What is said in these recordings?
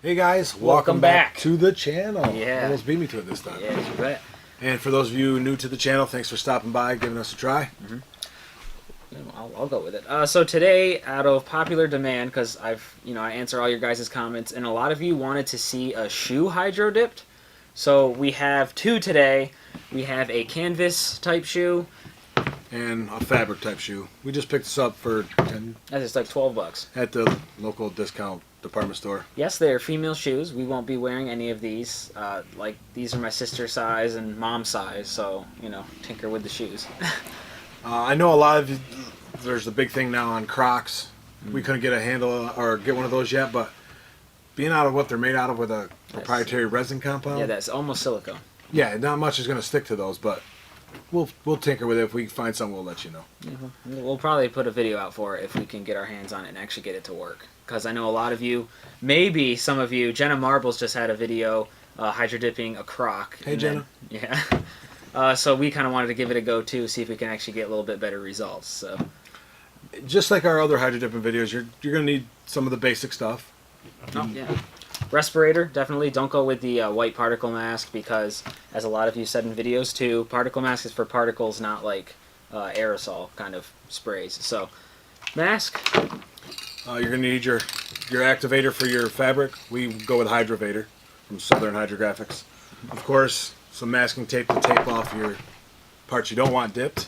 Hey guys, Welcome back to the channel. Yeah. Almost beat me to it this time. Yeah, you bet. And for those of you new to the channel, thanks for stopping by, giving us a try. I'll go with it. So today, out of popular demand, because I answer all your guys' comments, and a lot of you wanted to see a shoe hydro dipped. So we have two today. We have a canvas type shoe. And a fabric type shoe. We just picked this up for 10 That's just like $12. at the local discount department store. Yes, they are female shoes. We won't be wearing any of these. Like these are my sister size and mom size, so tinker with the shoes. I know a lot of you, there's a big thing now on Crocs. We couldn't get a handle or get one of those yet, but being out of what they're made out of with a proprietary resin compound. Yeah, that's almost silicone. Yeah, not much is going to stick to those, but we'll tinker with it. If we find something, we'll let you know. We'll probably put a video out for it if we can get our hands on it and actually get it to work. Because I know a lot of you, maybe some of you, Jenna Marbles just had a video hydro dipping a Croc. Hey, Jenna. So we kind of wanted to give it a go too, see if we can actually get a little bit better results. So just like our other hydro dipping videos, you're going to need some of the basic stuff. Oh, yeah. Respirator, definitely. Don't go with the white particle mask because, as a lot of you said in videos too, particle mask is for particles, not like aerosol kind of sprays. So, mask. You're going to need your activator for your fabric. We go with Hydrovator from Southern Hydrographics. Of course, some masking tape to tape off your parts you don't want dipped.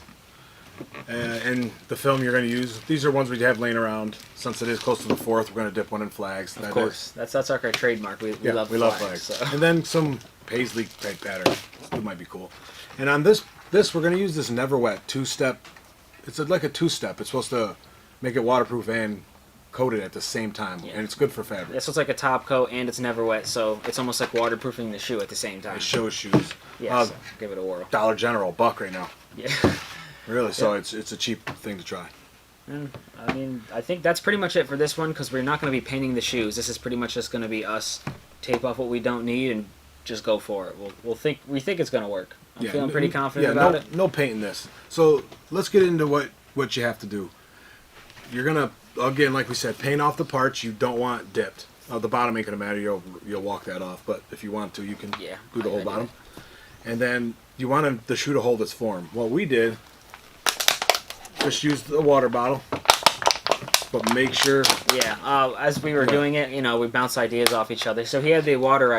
And the film you're going to use, these are ones we have laying around. Since it is close to the 4th, we're going to dip one in flags. Of course. That's like our trademark. We love flags. So. And then some paisley type pattern. It might be cool. And on this we're going to use this Never Wet 2-step. It's like a 2-step. It's supposed to make it waterproof and coated at the same time. Yeah. And it's good for fabric. Yeah, so it's like a top coat and it's never wet, so it's almost like waterproofing the shoe at the same time. It shows shoes. Yeah, so give it a whirl. Dollar General, $1 right now. Yeah. Really, so it's a cheap thing to try. And, I mean, I think that's pretty much it for this one because we're not going to be painting the shoes. This is pretty much just going to be us tape off what we don't need and just go for it. We think it's going to work. I'm feeling pretty confident about it. No painting this. So let's get into what you have to do. You're gonna, again, like we said, paint off the parts you don't want dipped. The bottom ain't gonna matter. You'll walk that off. But if you want to, you can do the whole bottom. And then you want the shoe to hold its form. What we did, just use the water bottle, but make sure. Yeah. As we were doing it, we bounced ideas off each other. So he had the water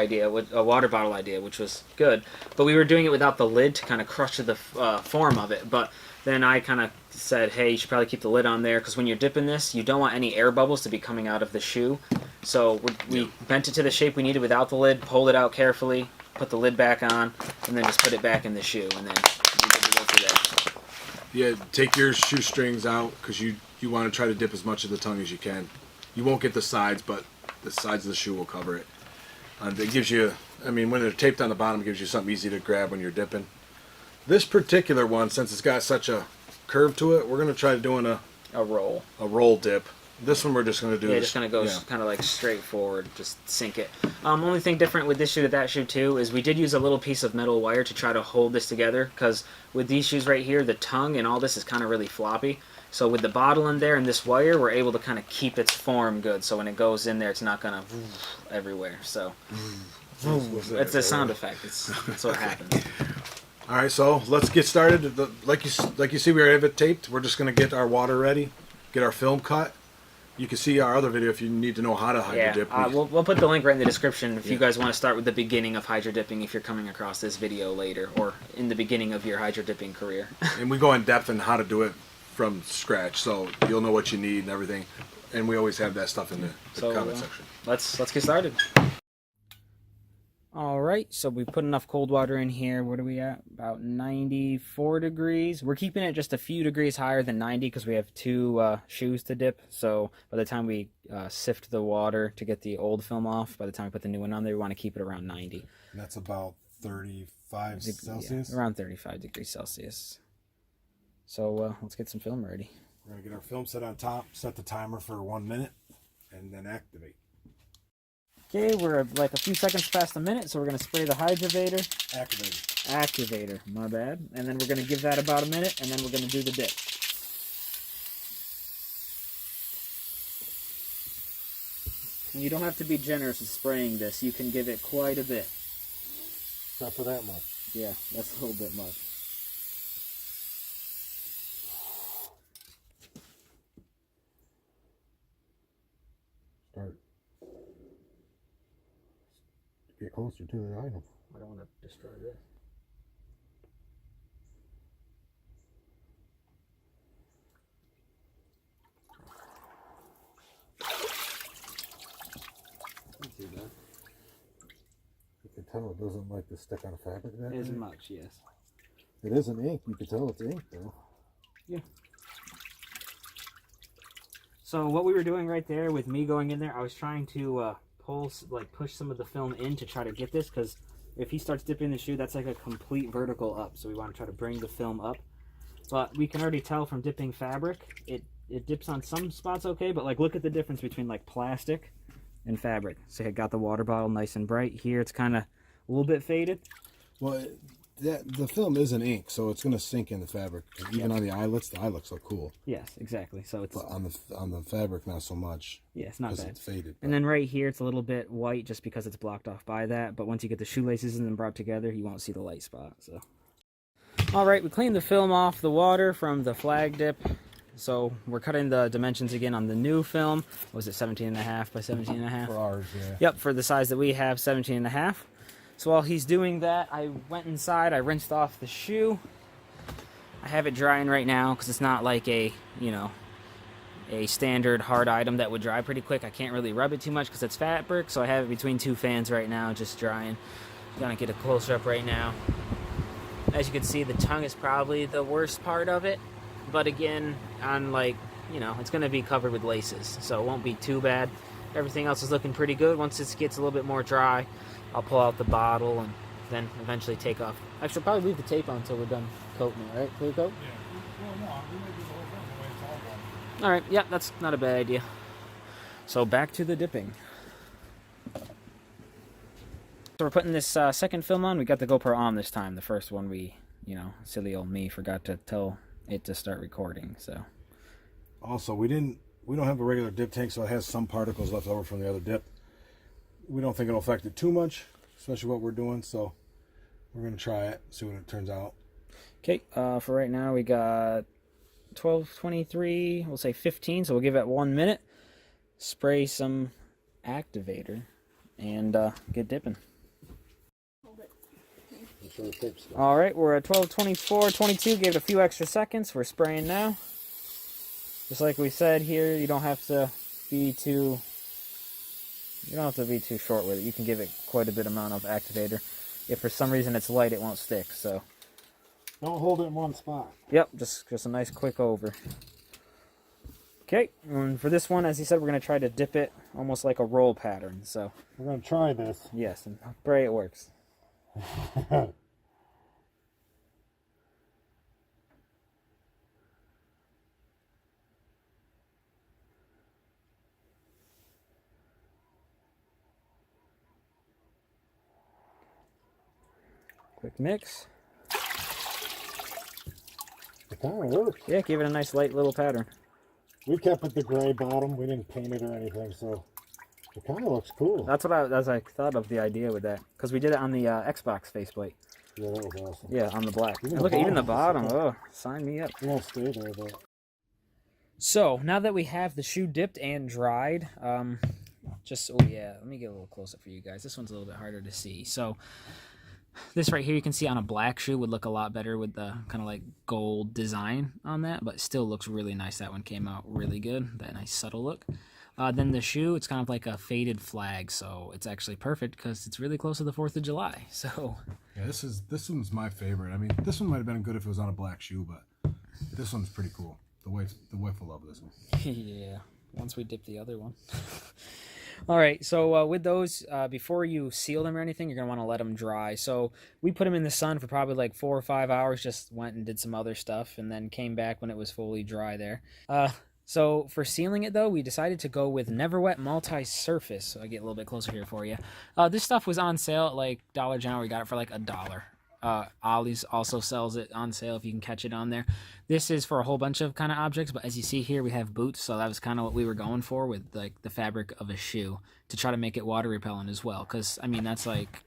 bottle idea, which was good. But we were doing it without the lid to kind of crush the form of it. But then I kind of said, hey, you should probably keep the lid on there because when you're dipping this, you don't want any air bubbles to be coming out of the shoe. So we bent it to the shape we needed without the lid, pulled it out carefully, put the lid back on, and then just put it back in the shoe, and then we good to go through that. Yeah, take your shoestrings out because you want to try to dip as much of the tongue as you can. You won't get the sides, but the sides of the shoe will cover it. It gives you, when they're taped on the bottom, it gives you something easy to grab when you're dipping. This particular one, since it's got such a curve to it, we're going to try doing a roll dip. This one we're just going to do. Yeah, just going to go kind of like straight forward, just sink it. Only thing different with this shoe to that shoe too is we did use a little piece of metal wire to try to hold this together because with these shoes right here, the tongue and all this is kind of really floppy. So with the bottle in there and this wire, we're able to kind of keep its form good. So when it goes in there, it's not going to everywhere. So it's a sound effect. That's what happens. All right, so let's get started. Like you see, we have it taped. We're just going to get our water ready, get our film cut. You can see our other video if you need to know how to hydro dip. We'll put the link right in the description if you guys want to start with the beginning of hydro dipping if you're coming across this video later or in the beginning of your hydro dipping career. And we go in depth on how to do it from scratch, so you'll know what you need and everything. And we always have that stuff in the comment section. Let's get started. Alright, so we put enough cold water in here. What are we at? About 94 degrees. We're keeping it just a few degrees higher than 90 because we have two shoes to dip. So by the time we sift the water to get the old film off, by the time we put the new one on there, we want to keep it around 90. And that's about 35 Celsius? Yeah, around 35 degrees Celsius. So let's get some film ready. We're going to get our film set on top, set the timer for 1 minute, and then activate. Okay, we're like a few seconds past a minute, so we're going to spray the Hydrovator. Activator, my bad. And then we're going to give that about a minute, and then we're going to do the dip. You don't have to be generous with spraying this. You can give it quite a bit. Not for that much. Yeah, that's a little bit much. Start. Get closer to the item. I don't want to destroy this. See that? You can tell it doesn't like to stick on a fabric that As way. much, yes. It isn't ink. You can tell it's ink though. Yeah. So what we were doing right there with me going in there, I was trying to push some of the film in to try to get this, because if he starts dipping the shoe, that's like a complete vertical up. So we want to try to bring the film up. But we can already tell from dipping fabric, it dips on some spots okay, but like look at the difference between like plastic and fabric. So I got the water bottle nice and bright. Here it's kind of a little bit faded. Well, the film isn't ink, so it's going to sink in the fabric. Even on the eyelets look cool. Yes, exactly. So it's But on the fabric, not so much. yeah, it's not Because bad. it's faded. And then right here, it's a little bit white just because it's blocked off by that. But once you get the shoelaces and then brought together, you won't see the light spot. So, all right, we cleaned the film off the water from the flag dip. So we're cutting the dimensions again on the new film. What was it 17.5 by 17.5? For ours, yeah. Yep, for the size that we have, 17.5. So while he's doing that, I went inside, I rinsed off the shoe. I have it drying right now because it's not like a standard hard item that would dry pretty quick. I can't really rub it too much because it's fabric, so I have it between two fans right now, just drying. I'm gonna get a closer up right now. As you can see, the tongue is probably the worst part of it, but again, it's gonna be covered with laces, so it won't be too bad. Everything else is looking pretty good. Once this gets a little bit more dry, I'll pull out the bottle and then eventually take off. I should probably leave the tape on until we're done coating it, right? Clear coat? Yeah. Well, no, we may do the whole thing the way it's all done. All right, yeah, that's not a bad idea. So back to the dipping. So we're putting this second film on. We got the GoPro on this time. The first one silly old me forgot to tell it to start recording. So Also, we don't have a regular dip tank, so it has some particles left over from the other dip. We don't think it'll affect it too much, especially what we're doing, so we're going to try it, see what it turns out. okay, for right now we got 12:23. We'll say 15, so we'll give it 1 minute. Spray some activator and get dipping. Make sure the tape's done. All right, we're at 12:24, 22. Gave it a few extra seconds. We're spraying now. Just like we said here, you don't have to be too short with it. You can give it quite a bit amount of activator. If for some reason it's light, it won't stick. So, Don't hold it in one spot. yep, just a nice quick over. Okay, and for this one, as he said, we're gonna try to dip it almost like a roll pattern. So, We're going to try this. yes, and pray it works. Quick mix. It kind of works. Yeah, give it a nice light little pattern. We kept it the gray bottom. We didn't paint it or anything, so it kind of looks cool. That's what I thought of the idea with that, because we did it on the Xbox faceplate. Yeah, that was awesome. Yeah, on the black. Even And the look, even the bottom bottom. is Oh, sign me up. It won't stay there, but So now that we have the shoe dipped and dried, let me get a little closer for you guys. This one's a little bit harder to see. So this right here, you can see on a black shoe would look a lot better with the kind of like gold design on that, but still looks really nice. That one came out really good. That nice subtle look. Then the shoe, it's kind of like a faded flag, so it's actually perfect because it's really close to the 4th of July. So Yeah, this one's my favorite. I mean, this one might have been good if it was on a black shoe, but this one's pretty cool. The wife will love this one. yeah, once we dip the other one. All right, so with those, before you seal them or anything, you're going to want to let them dry. So we put them in the sun for probably like 4 or 5 hours, just went and did some other stuff, and then came back when it was fully dry there. So for sealing it, though, we decided to go with Never Wet Multi-Surface. So I get a little bit closer here for you. This stuff was on sale at like Dollar General. We got it for like $1. Ollie's also sells it on sale if you can catch it on there. This is for a whole bunch of kind of objects, but as you see here, we have boots, so that was kind of what we were going for with like the fabric of a shoe to try to make it water repellent as well. Because I mean, that's like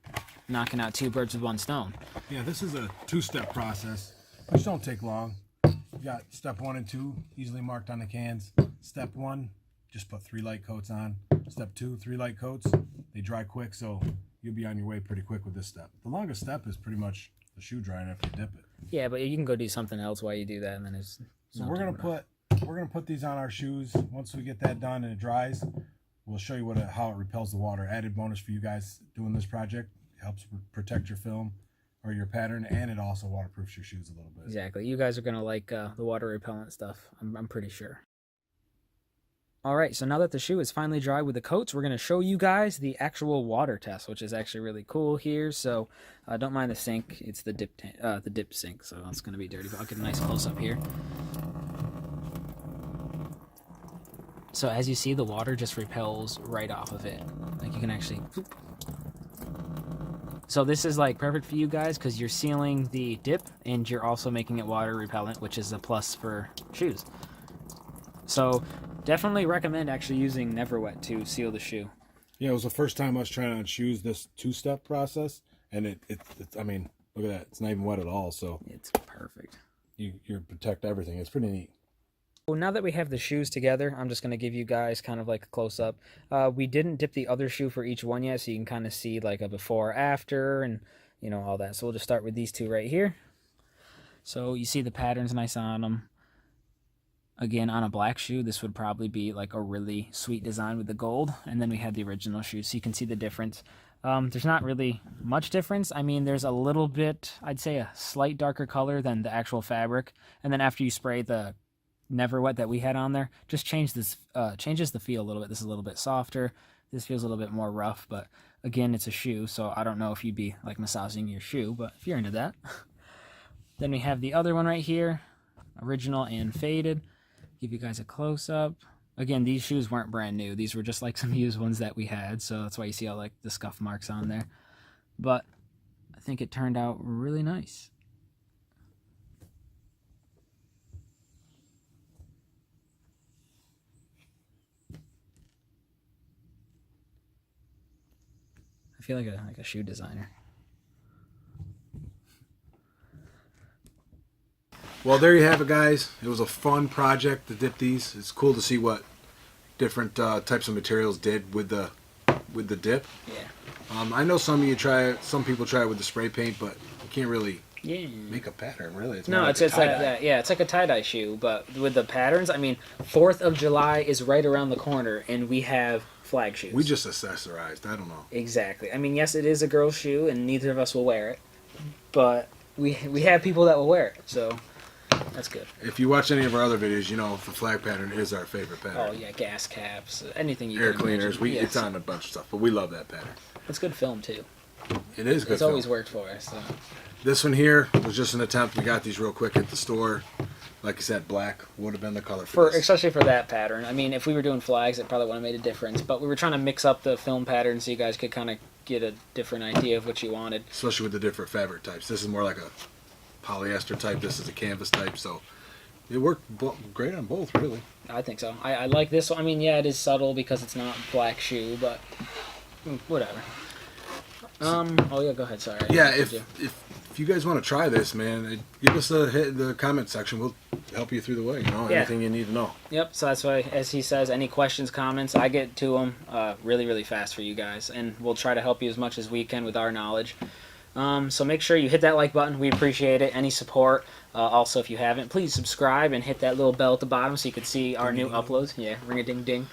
knocking out two birds with one stone. Yeah, this is a two-step process, which don't take long. You got step 1 and 2 easily marked on the cans. Step 1, just put 3 light coats on. Step 2, 3 light coats. They dry quick, so you'll be on your way pretty quick with this step. The longest step is pretty much the shoe drying after you dip it. Yeah, but you can go do something else while you do that, and then it's. So we're gonna put these on our shoes. Once we get that done and it dries, we'll show you how it repels the water. Added bonus for you guys doing this project. It helps protect your film or your pattern, and it also waterproofs your shoes a little bit. Exactly. You guys are gonna like the water repellent stuff. I'm pretty sure. All right, so now that the shoe is finally dry with the coats, we're going to show you guys the actual water test, which is actually really cool here. So don't mind the sink. It's the dip sink, so it's going to be dirty, but I'll get a nice close-up here. So as you see, the water just repels right off of it. Like you can actually... So this is like perfect for you guys because you're sealing the dip and you're also making it water repellent, which is a plus for shoes. So... definitely recommend actually using Never Wet to seal the shoe. Yeah, it was the first time I was trying on shoes this two-step process, and it's I mean, look at that. It's not even wet at all, so It's perfect. you protect everything. It's pretty neat. Well, now that we have the shoes together, I'm just going to give you guys kind of like a close-up. We didn't dip the other shoe for each one yet, so you can kind of see like a before, after, and you know all that. So we'll just start with these two right here. So you see the patterns nice on them. Again, on a black shoe, this would probably be like a really sweet design with the gold. And then we had the original shoe, so you can see the difference. There's not really much difference. I mean, there's a little bit, I'd say a slight darker color than the actual fabric. And then after you spray the Never Wet that we had on there, just changes the feel a little bit. This is a little bit softer. This feels a little bit more rough, but again, it's a shoe, so I don't know if you'd be like massaging your shoe, but if you're into that. Then we have the other one right here, original and faded. Give you guys a close-up. Again, these shoes weren't brand new. These were just like some used ones that we had, so that's why you see all like the scuff marks on there. But I think it turned out really nice. I feel like a shoe designer. Well, there you have it, guys. It was a fun project to dip these. It's cool to see what different types of materials did with the dip. Yeah. I know some people try it with the spray paint, but you can't really Yeah. make a pattern, really. No, it's like that. Yeah, it's like a tie-dye shoe, but with the patterns. I mean, 4th of July is right around the corner, and we have flag shoes. We just accessorized. I don't know. Exactly. I mean, yes, it is a girl's shoe, and neither of us will wear it, but we have people that will wear it, so that's good. If you watch any of our other videos, you know the flag pattern is our favorite pattern. Oh yeah, gas caps, anything you Air can cleaners. imagine. Yes. It's on a bunch of stuff, but we love that pattern. It's good film too. It is good. It's always worked for us. So. This one here was just an attempt. We got these real quick at the store. Like I said, black would have been the color for this. Especially for that pattern. I mean, if we were doing flags, it probably would have made a difference. But we were trying to mix up the film pattern so you guys could kind of get a different idea of what you wanted. Especially with the different fabric types. This is more like a polyester type. This is a canvas type. So it worked great on both, really. I think so. I like this one. I mean, yeah, it is subtle because it's not black shoe, but whatever. Oh yeah, go ahead. Sorry. Yeah, if you guys want to try this, man, give us a hit in the comment section. We'll help you through the way. You know, anything you need to know. Yep. So that's why, as he says, any questions, comments, I get to them really, really fast for you guys, and we'll try to help you as much as we can with our knowledge. So make sure you hit that like button. We appreciate it. Any support. Also, if you haven't, please subscribe and hit that little bell at the bottom so you can see our new uploads. Yeah, ring a ding ding.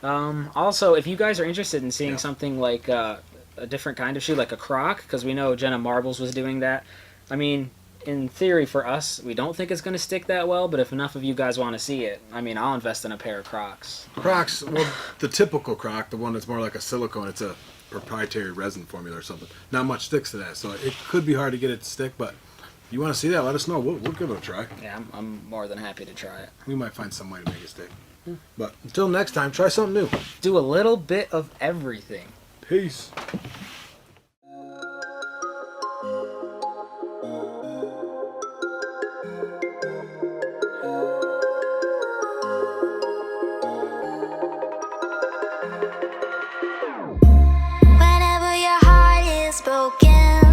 Also, if you guys are interested in seeing something like a different kind of shoe, like a Croc, because we know Jenna Marbles was doing that. I mean, in theory for us, we don't think it's going to stick that well, but if enough of you guys want to see it, I mean, I'll invest in a pair of Crocs. Crocs, well, the typical Croc, the one that's more like a silicone, it's a proprietary resin formula or something. Not much sticks to that, so it could be hard to get it to stick, but if you want to see that, let us know. We'll give it a try. Yeah, I'm more than happy to try it. We might find some way to make it stick. But until next time, try something new. Do a little bit of everything. Peace. spoken.